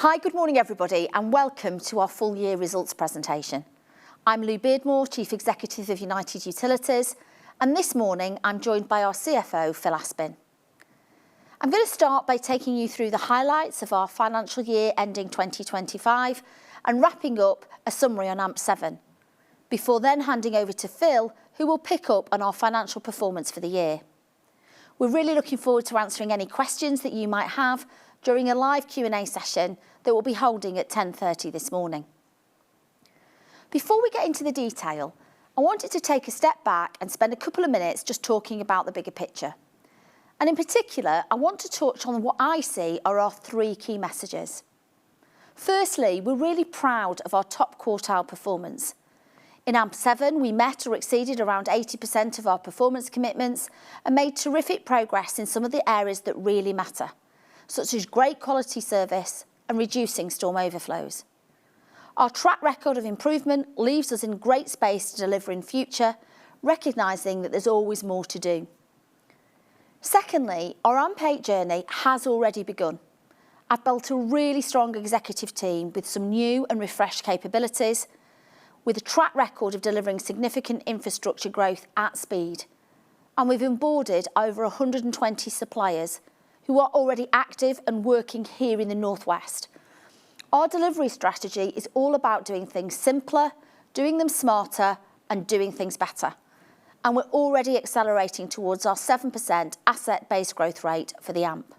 Hi, good morning everybody and welcome to our full year results presentation. I'm Lou Beardmore, Chief Executive of United Utilities, and this morning I'm joined by our CFO, Phil Aspin. I'm going to start by taking you through the highlights of our financial year ending 2025 and wrapping up a summary on AMP7, before then handing over to Phil, who will pick up on our financial performance for the year. We're really looking forward to answering any questions that you might have during a live Q&A session that we'll be holding at 10:30 this morning. Before we get into the detail, I wanted to take a step back and spend a couple of minutes just talking about the bigger picture. And in particular, I want to touch on what I see are our three key messages. Firstly, we're really proud of our top quartile performance. In AMP7, we met or exceeded around 80% of our performance commitments and made terrific progress in some of the areas that really matter, such as great quality service and reducing storm overflows. Our track record of improvement leaves us in great space to deliver in future, recognising that there's always more to do. Secondly, our AMP8 journey has already begun. I've built a really strong executive team with some new and refreshed capabilities, with a track record of delivering significant infrastructure growth at speed. And we've onboarded over 120 suppliers who are already active and working here in the Northwest. Our delivery strategy is all about doing things simpler, doing them smarter and doing things better. And we're already accelerating towards our 7% asset-based growth rate for the AMP.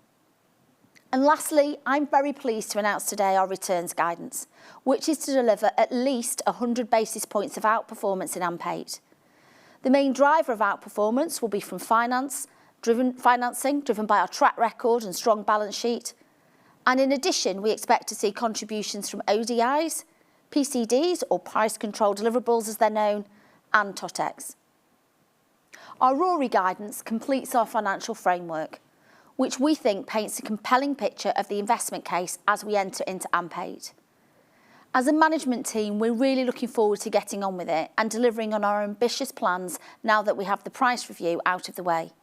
And lastly, I'm very pleased to announce today our returns guidance, which is to deliver at least 100 basis points of outperformance in AMP8. The main driver of outperformance will be from financing driven by our track record and strong balance sheet. And in addition, we expect to see contributions from ODIs, PCDs or price control deliverables as they're known, and TOTEX. Our RORE guidance completes our financial framework, which we think paints a compelling picture of the investment case as we enter into AMP8. As a management team, we're really looking forward to getting on with it and delivering on our ambitious plans now that we have the price review out of the way.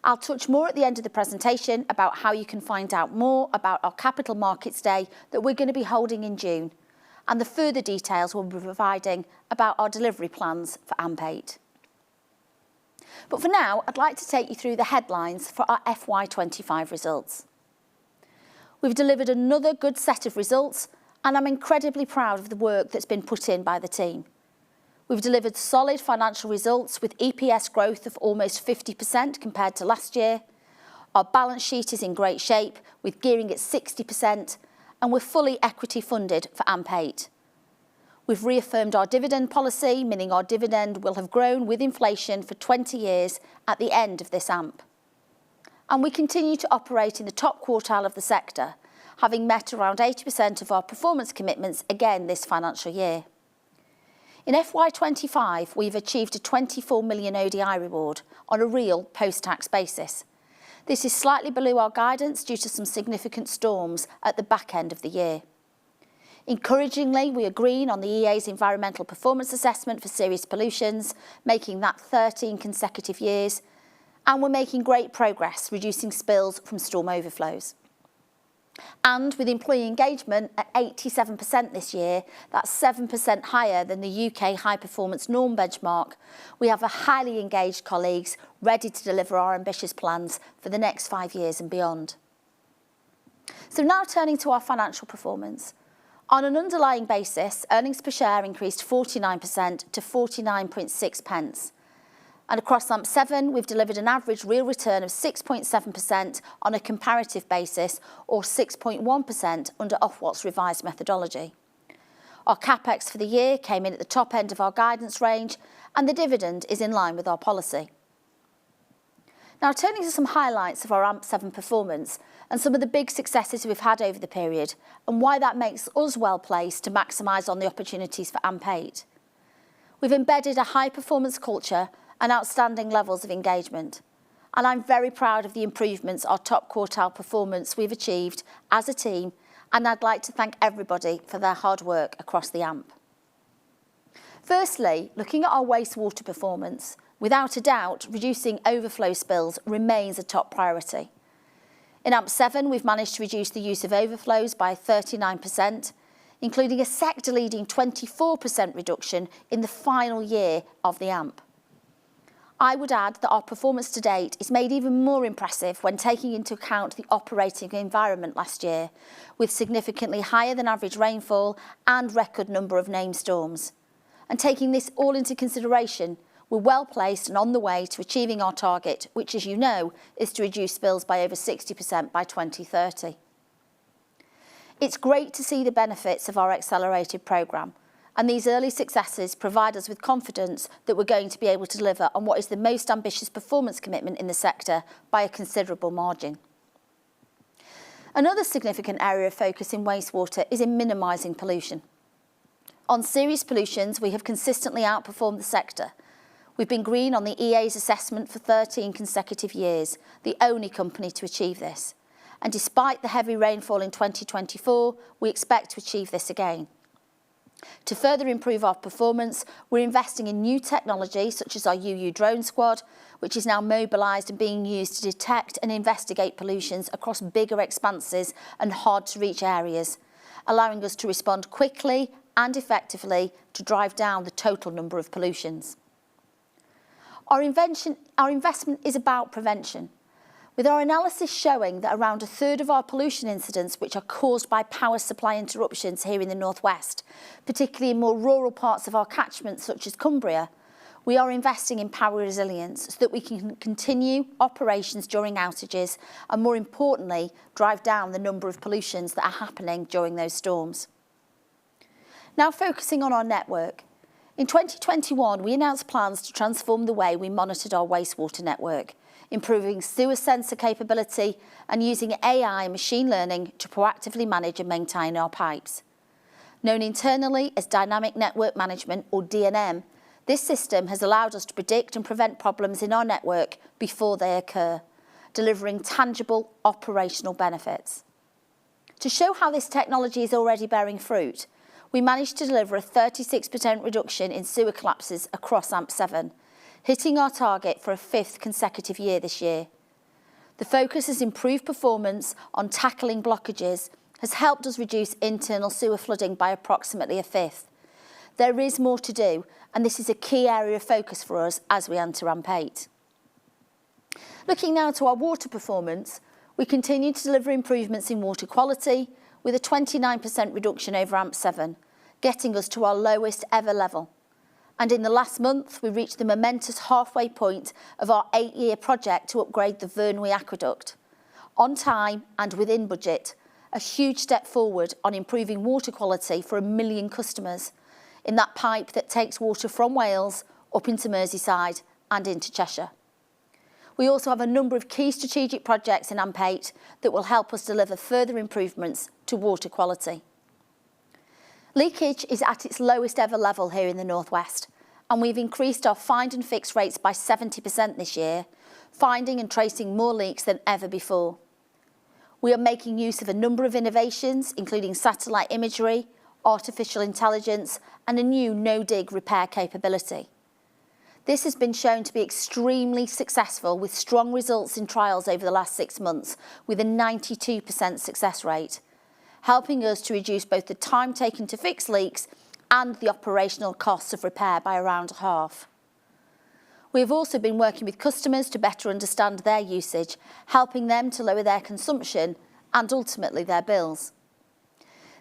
I'll touch more at the end of the presentation about how you can find out more about our Capital Markets Day that we're going to be holding in June, and the further details we'll be providing about our delivery plans for AMP8. But for now, I'd like to take you through the headlines for our FY25 results. We've delivered another good set of results, and I'm incredibly proud of the work that's been put in by the team. We've delivered solid financial results with EPS growth of almost 50% compared to last year. Our balance sheet is in great shape with gearing at 60%, and we're fully equity funded for AMP8. We've reaffirmed our dividend policy, meaning our dividend will have grown with inflation for 20 years at the end of this AMP. And we continue to operate in the top quartile of the sector, having met around 80% of our performance commitments again this financial year. In FY25, we've achieved a 24 million ODI reward on a real post-tax basis. This is slightly below our guidance due to some significant storms at the back end of the year. Encouragingly, we are green on the EA's environmental performance assessment for serious pollutions, making that 13 consecutive years, and we're making great progress reducing spills from storm overflows. And with employee engagement at 87% this year, that's 7% higher than the UK high performance norm benchmark, we have a highly engaged colleagues ready to deliver our ambitious plans for the next 5 years and beyond. So now turning to our financial performance. On an underlying basis, earnings per share increased 49% to 49.6 pence. And across AMP7, we've delivered an average real return of 6.7% on a comparative basis, or 6.1% under Ofwat's revised methodology. Our CapEx for the year came in at the top end of our guidance range, and the dividend is in line with our policy. Now turning to some highlights of our AMP7 performance and some of the big successes we've had over the period, and why that makes us well placed to maximise on the opportunities for AMP8. We've embedded a high performance culture and outstanding levels of engagement. And I'm very proud of the improvements our top quartile performance we've achieved as a team, and I'd like to thank everybody for their hard work across the AMP. Firstly, looking at our wastewater performance, without a doubt, reducing overflow spills remains a top priority. In AMP7, we've managed to reduce the use of overflows by 39%, including a sector-leading 24% reduction in the final year of the AMP. I would add that our performance to date is made even more impressive when taking into account the operating environment last year, with significantly higher than average rainfall and record number of named storms. And taking this all into consideration, we're well placed and on the way to achieving our target, which, as you know, is to reduce spills by over 60% by 2030. It's great to see the benefits of our accelerated programme, and these early successes provide us with confidence that we're going to be able to deliver on what is the most ambitious performance commitment in the sector by a considerable margin. Another significant area of focus in wastewater is in minimising pollution. On serious pollutions, we have consistently outperformed the sector. We've been green on the EA's assessment for 13 consecutive years, the only company to achieve this. And despite the heavy rainfall in 2024, we expect to achieve this again. To further improve our performance, we're investing in new technology such as our UU drone squad, which is now mobilised and being used to detect and investigate pollutions across bigger expanses and hard-to-reach areas, allowing us to respond quickly and effectively to drive down the total number of pollutions. Our investment is about prevention, with our analysis showing that around a third of our pollution incidents, which are caused by power supply interruptions here in the northwest, particularly in more rural parts of our catchment such as Cumbria, we are investing in power resilience so that we can continue operations during outages and, more importantly, drive down the number of pollutions that are happening during those storms. Now focusing on our network. In 2021, we announced plans to transform the way we monitored our wastewater network, improving sewer sensor capability and using AI and machine learning to proactively manage and maintain our pipes. Known internally as Dynamic Network Management, or DNM, this system has allowed us to predict and prevent problems in our network before they occur, delivering tangible operational benefits. To show how this technology is already bearing fruit, we managed to deliver a 36% reduction in sewer collapses across AMP7, hitting our target for a 5th consecutive year this year. The focus has improved performance on tackling blockages, has helped us reduce internal sewer flooding by approximately a 5th. There is more to do, and this is a key area of focus for us as we enter AMP8. Looking now to our water performance, we continue to deliver improvements in water quality with a 29% reduction over AMP7, getting us to our lowest ever level. And in the last month, we reached the momentous halfway point of our 8-year project to upgrade the Vyrnwy aqueduct. On time and within budget, a huge step forward on improving water quality for 1 million customers in that pipe that takes water from Wales up into Merseyside and into Cheshire. We also have a number of key strategic projects in AMP8 that will help us deliver further improvements to water quality. Leakage is at its lowest ever level here in the northwest, and we've increased our find and fix rates by 70% this year, finding and tracing more leaks than ever before. We are making use of a number of innovations, including satellite imagery, artificial intelligence, and a new no-dig repair capability. This has been shown to be extremely successful with strong results in trials over the last 6 months, with a 92% success rate, helping us to reduce both the time taken to fix leaks and the operational costs of repair by around half. We have also been working with customers to better understand their usage, helping them to lower their consumption and ultimately their bills.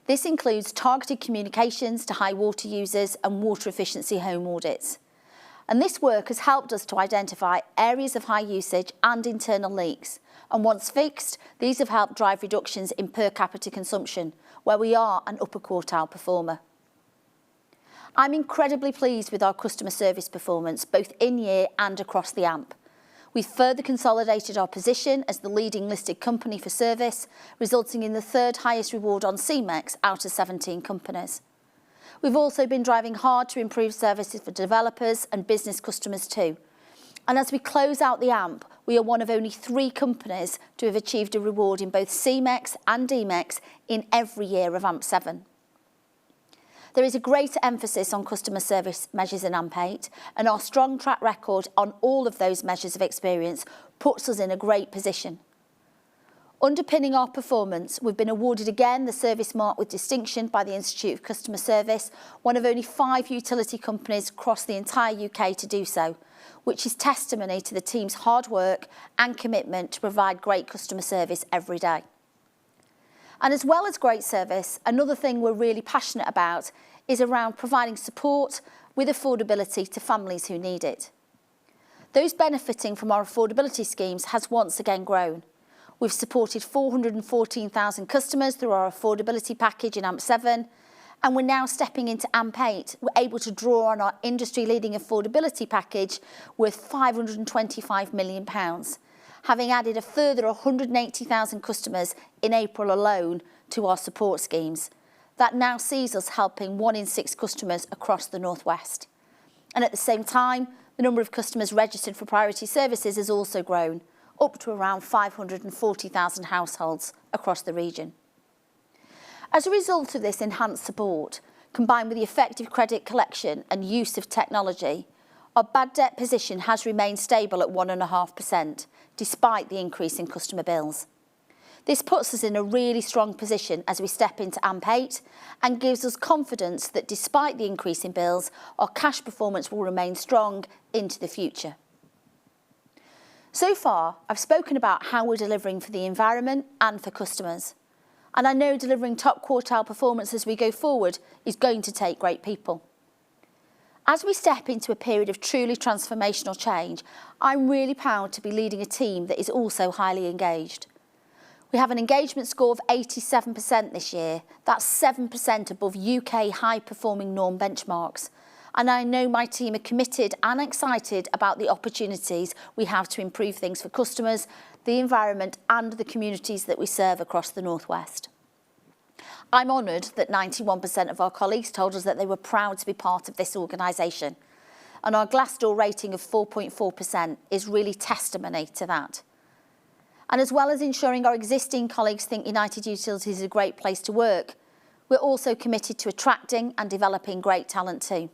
This includes targeted communications to high water users and water efficiency home audits. And this work has helped us to identify areas of high usage and internal leaks. And once fixed, these have helped drive reductions in per capita consumption, where we are an upper quartile performer. I'm incredibly pleased with our customer service performance, both in year and across the AMP. We've further consolidated our position as the leading listed company for service, resulting in the 3rd highest reward on CMEX out of 17 companies. We've also been driving hard to improve services for developers and business customers too. And as we close out the AMP, we are one of only 3 companies to have achieved a reward in both CMEX and DMEX in every year of AMP7. There is a greater emphasis on customer service measures in AMP8, and our strong track record on all of those measures of experience puts us in a great position. Underpinning our performance, we've been awarded again the Service Mark with Distinction by the Institute of Customer Service, one of only 5 utility companies across the entire UK to do so, which is testimony to the team's hard work and commitment to provide great customer service every day. And as well as great service, another thing we're really passionate about is around providing support with affordability to families who need it. Those benefiting from our affordability schemes has once again grown. We've supported 414,000 customers through our affordability package in AMP7, and we're now stepping into AMP8. We're able to draw on our industry-leading affordability package worth £525 million, having added a further 180,000 customers in April alone to our support schemes. That now sees us helping 1 in 6 customers across the North West. And at the same time, the number of customers registered for priority services has also grown, up to around 540,000 households across the region. As a result of this enhanced support, combined with the effective credit collection and use of technology, our bad debt position has remained stable at 1.5%, despite the increase in customer bills. This puts us in a really strong position as we step into AMP8 and gives us confidence that despite the increase in bills, our cash performance will remain strong into the future. So far, I've spoken about how we're delivering for the environment and for customers. And I know delivering top quartile performance as we go forward is going to take great people. As we step into a period of truly transformational change, I'm really proud to be leading a team that is also highly engaged. We have an engagement score of 87% this year. That's 7% above UK high-performing norm benchmarks. And I know my team are committed and excited about the opportunities we have to improve things for customers, the environment and the communities that we serve across the North West. I'm honoured that 91% of our colleagues told us that they were proud to be part of this organisation. And our Glassdoor rating of 4.4% is really testimony to that. And as well as ensuring our existing colleagues think United Utilities is a great place to work, we're also committed to attracting and developing great talent too.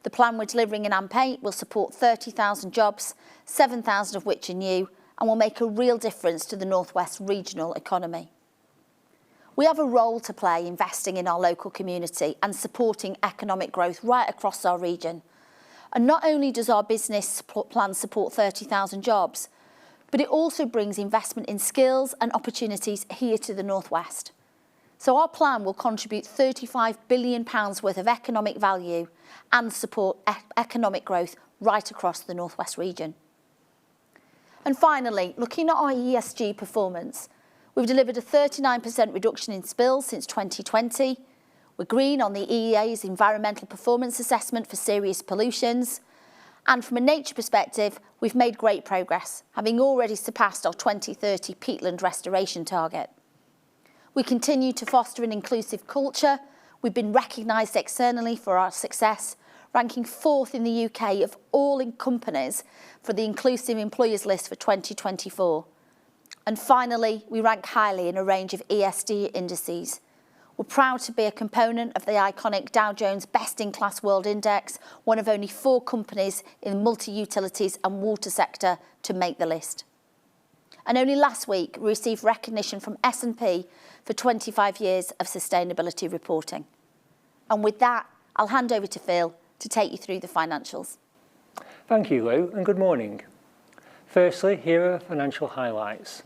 The plan we're delivering in AMP8 will support 30,000 jobs, 7,000 of which are new, and will make a real difference to the North West regional economy. We have a role to play investing in our local community and supporting economic growth right across our region. And not only does our business plan support 30,000 jobs, but it also brings investment in skills and opportunities here to the North West. So our plan will contribute £35 billion worth of economic value and support economic growth right across the North West region. And finally, looking at our ESG performance, we've delivered a 39% reduction in spills since 2020. We're green on the EEA's environmental performance assessment for serious pollutions. And from a nature perspective, we've made great progress, having already surpassed our 2030 peatland restoration target. We continue to foster an inclusive culture. We've been recognised externally for our success, ranking 4th in the UK of all companies for the Inclusive Employers list for 2024. And finally, we rank highly in a range of ESG indices. We're proud to be a component of the iconic Dow Jones Best in Class World Index, one of only 4 companies in the multi-utilities and water sector to make the list. And only last week, we received recognition from S&P for 25 years of sustainability reporting. And with that, I'll hand over to Phil to take you through the financials. Thank you, Lou, and good morning. Firstly, here are financial highlights.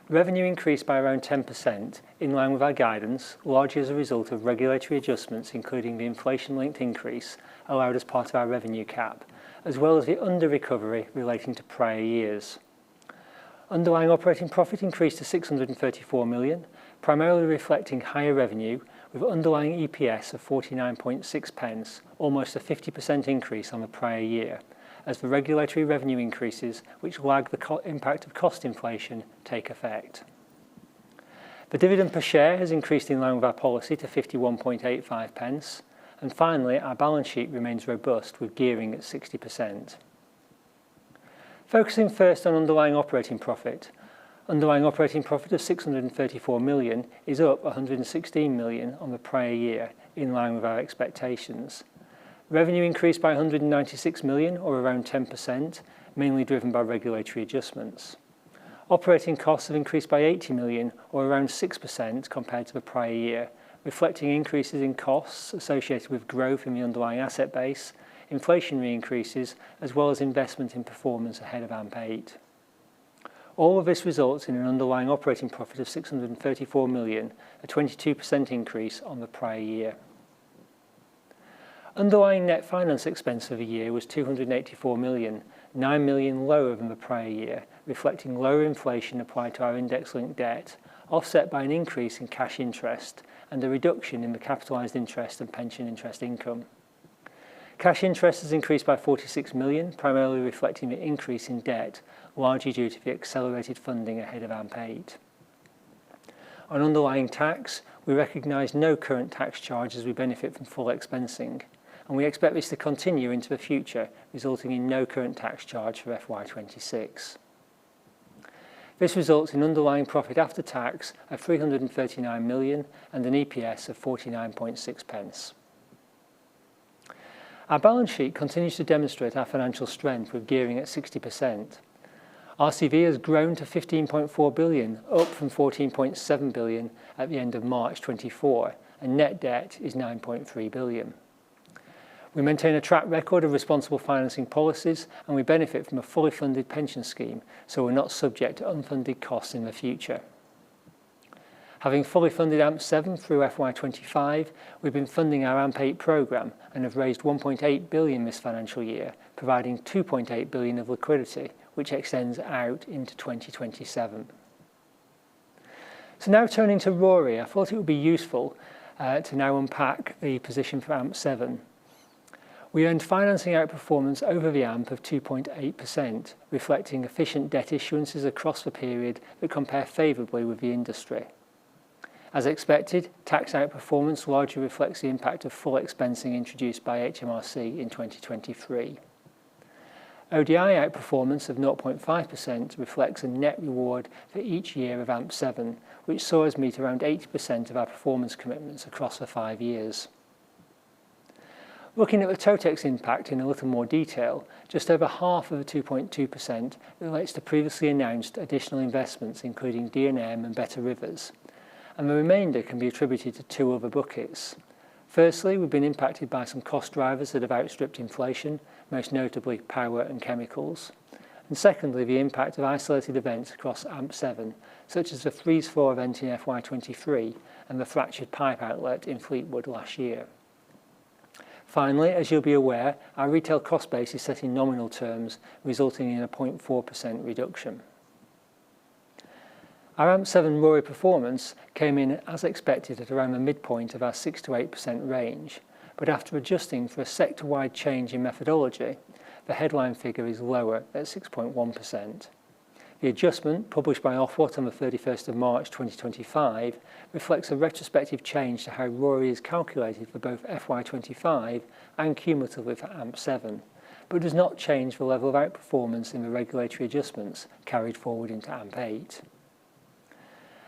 Revenue increased by around 10%, in line with our guidance, largely as a result of regulatory adjustments, including the inflation-linked increase allowed as part of our revenue cap, as well as the under-recovery relating to prior years. Underlying operating profit increased to £634 million, primarily reflecting higher revenue, with underlying EPS of 49.6p, almost a 50% increase on the prior year, as the regulatory revenue increases, which lag the impact of cost inflation, take effect. The dividend per share has increased in line with our policy to 51.85p, and finally, our balance sheet remains robust with gearing at 60%. Focusing first on underlying operating profit. Underlying operating profit of £634 million is up £116 million on the prior year, in line with our expectations. Revenue increased by £196 million, or around 10%, mainly driven by regulatory adjustments. Operating costs have increased by 80 million, or around 6% compared to the prior year, reflecting increases in costs associated with growth in the underlying asset base, inflationary increases, as well as investment in performance ahead of AMP8. All of this results in an underlying operating profit of 634 million, a 22% increase on the prior year. Underlying net finance expense for the year was 284 million, 9 million lower than the prior year, reflecting lower inflation applied to our index-linked debt, offset by an increase in cash interest and a reduction in the capitalised interest and pension interest income. Cash interest has increased by 46 million, primarily reflecting the increase in debt, largely due to the accelerated funding ahead of AMP8. On underlying tax, we recognise no current tax charge as we benefit from full expensing, and we expect this to continue into the future, resulting in no current tax charge for FY26. This results in underlying profit after tax of 339 million and an EPS of 49.6 pence. Our balance sheet continues to demonstrate our financial strength with gearing at 60%. RCV has grown to 15.4 billion, up from 14.7 billion at the end of March 24, and net debt is 9.3 billion. We maintain a track record of responsible financing policies, and we benefit from a fully funded pension scheme, so we're not subject to unfunded costs in the future. Having fully funded AMP7 through FY25, we've been funding our AMP8 programme and have raised 1.8 billion this financial year, providing 2.8 billion of liquidity, which extends out into 2027. So now turning to RoRE, I thought it would be useful to now unpack the position for AMP7. We earned financing outperformance over the AMP of 2.8%, reflecting efficient debt issuances across the period that compare favourably with the industry. As expected, tax outperformance largely reflects the impact of full expensing introduced by HMRC in 2023. ODI outperformance of 0.5% reflects a net reward for each year of AMP7, which saw us meet around 80% of our performance commitments across the 5 years. Looking at the TOTEX impact in a little more detail, just over half of the 2.2% relates to previously announced additional investments including D&M and Better Rivers, and the remainder can be attributed to 2 other buckets. Firstly, we've been impacted by some cost drivers that have outstripped inflation, most notably power and chemicals. And secondly, the impact of isolated events across AMP7, such as the freeze-thaw event in FY23 and the fractured pipe outlet in Fleetwood last year. Finally, as you'll be aware, our retail cost base is set in nominal terms, resulting in a 0.4% reduction. Our AMP7 RoRE performance came in as expected at around the midpoint of our 6 to 8% range, but after adjusting for a sector-wide change in methodology, the headline figure is lower at 6.1%. The adjustment, published by Ofwat on the 31st of March 2025, reflects a retrospective change to how RoRE is calculated for both FY25 and cumulatively for AMP7, but does not change the level of outperformance in the regulatory adjustments carried forward into AMP8.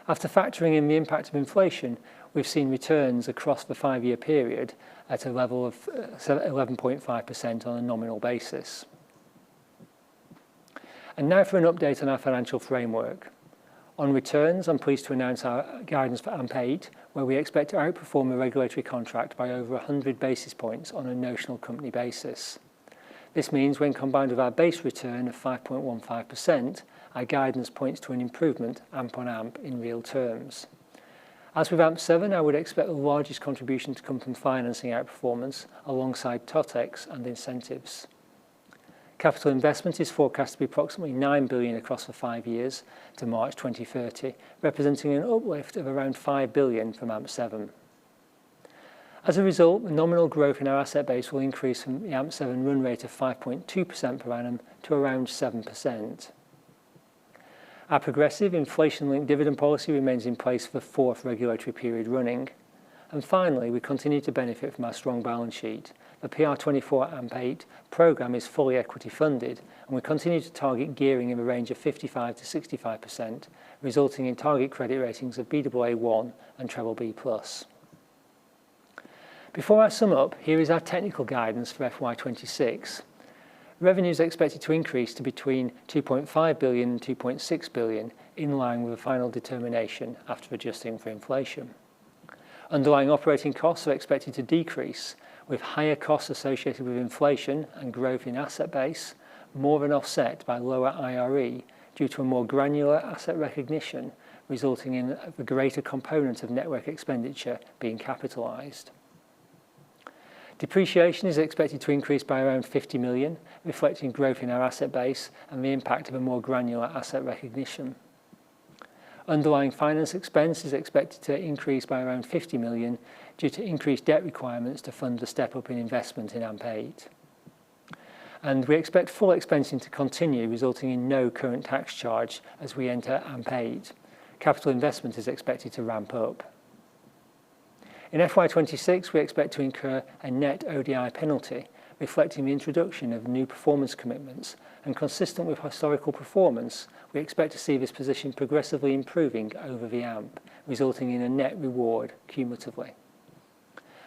After factoring in the impact of inflation, we've seen returns across the 5-year period at a level of 11.5% on a nominal basis. And now for an update on our financial framework. On returns, I'm pleased to announce our guidance for AMP8, where we expect to outperform the regulatory contract by over 100 basis points on a notional company basis. This means when combined with our base return of 5.15%, our guidance points to an improvement AMP on AMP in real terms. As with AMP7, I would expect the largest contribution to come from financing outperformance alongside TOTEX and incentives. Capital investment is forecast to be approximately 9 billion across the 5 years to March 2030, representing an uplift of around 5 billion from AMP7. As a result, the nominal growth in our asset base will increase from the AMP7 run rate of 5.2% per annum to around 7%. Our progressive inflation-linked dividend policy remains in place for the 4th regulatory period running. And finally, we continue to benefit from our strong balance sheet. The PR24 AMP8 programme is fully equity funded, and we continue to target gearing in the range of 55 to 65%, resulting in target credit ratings of Baa1 and BBB+. Before I sum up, here is our technical guidance for FY26. Revenue is expected to increase to between 2.5 billion and 2.6 billion, in line with the final determination after adjusting for inflation. Underlying operating costs are expected to decrease, with higher costs associated with inflation and growth in asset base, more than offset by lower IRE due to a more granular asset recognition, resulting in a greater component of network expenditure being capitalised. Depreciation is expected to increase by around 50 million, reflecting growth in our asset base and the impact of a more granular asset recognition. Underlying finance expense is expected to increase by around 50 million due to increased debt requirements to fund the step-up in investment in AMP8. And we expect full expensing to continue, resulting in no current tax charge as we enter AMP8. Capital investment is expected to ramp up. In FY26, we expect to incur a net ODI penalty, reflecting the introduction of new performance commitments, and consistent with historical performance, we expect to see this position progressively improving over the AMP, resulting in a net reward cumulatively.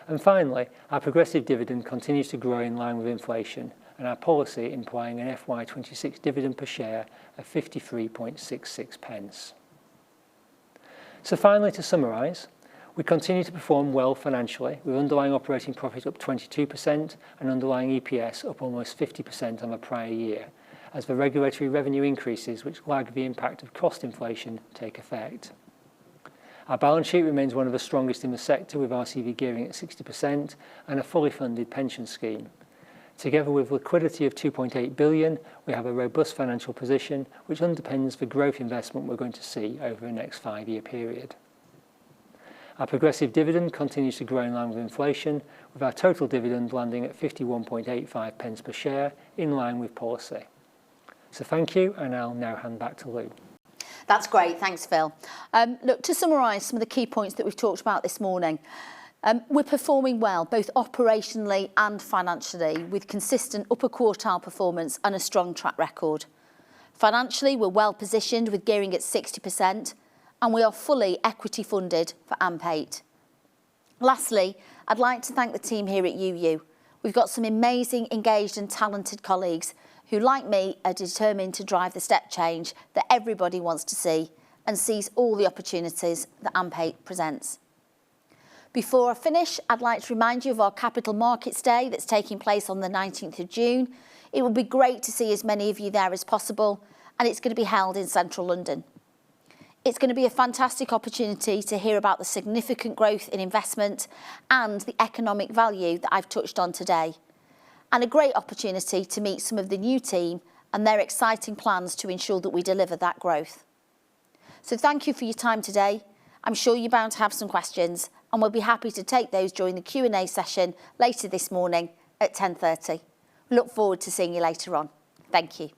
And finally, our progressive dividend continues to grow in line with inflation, and our policy implying an FY26 dividend per share of 53.66 pence. So finally, to summarise, we continue to perform well financially, with underlying operating profit up 22% and underlying EPS up almost 50% on the prior year, as the regulatory revenue increases which lag the impact of cost inflation take effect. Our balance sheet remains one of the strongest in the sector, with RCV gearing at 60% and a fully funded pension scheme. Together with liquidity of 2.8 billion, we have a robust financial position which underpins the growth investment we're going to see over the next 5-year period. Our progressive dividend continues to grow in line with inflation, with our total dividend landing at 51.85 pence per share, in line with policy. So thank you, and I'll now hand back to Lou. That's great, thanks Phil. Look, to summarise some of the key points that we've talked about this morning, we're performing well, both operationally and financially, with consistent upper quartile performance and a strong track record. Financially, we're well positioned with gearing at 60%, and we are fully equity funded for AMP8. Lastly, I'd like to thank the team here at UU. We've got some amazing, engaged and talented colleagues who, like me, are determined to drive the step change that everybody wants to see and sees all the opportunities that AMP8 presents. Before I finish, I'd like to remind you of our Capital Markets Day that's taking place on the 19th of June. It would be great to see as many of you there as possible, and it's going to be held in central London. It's going to be a fantastic opportunity to hear about the significant growth in investment and the economic value that I've touched on today, and a great opportunity to meet some of the new team and their exciting plans to ensure that we deliver that growth. So thank you for your time today. I'm sure you're bound to have some questions, and we'll be happy to take those during the Q&A session later this morning at 10:30. Look forward to seeing you later on. Thank you.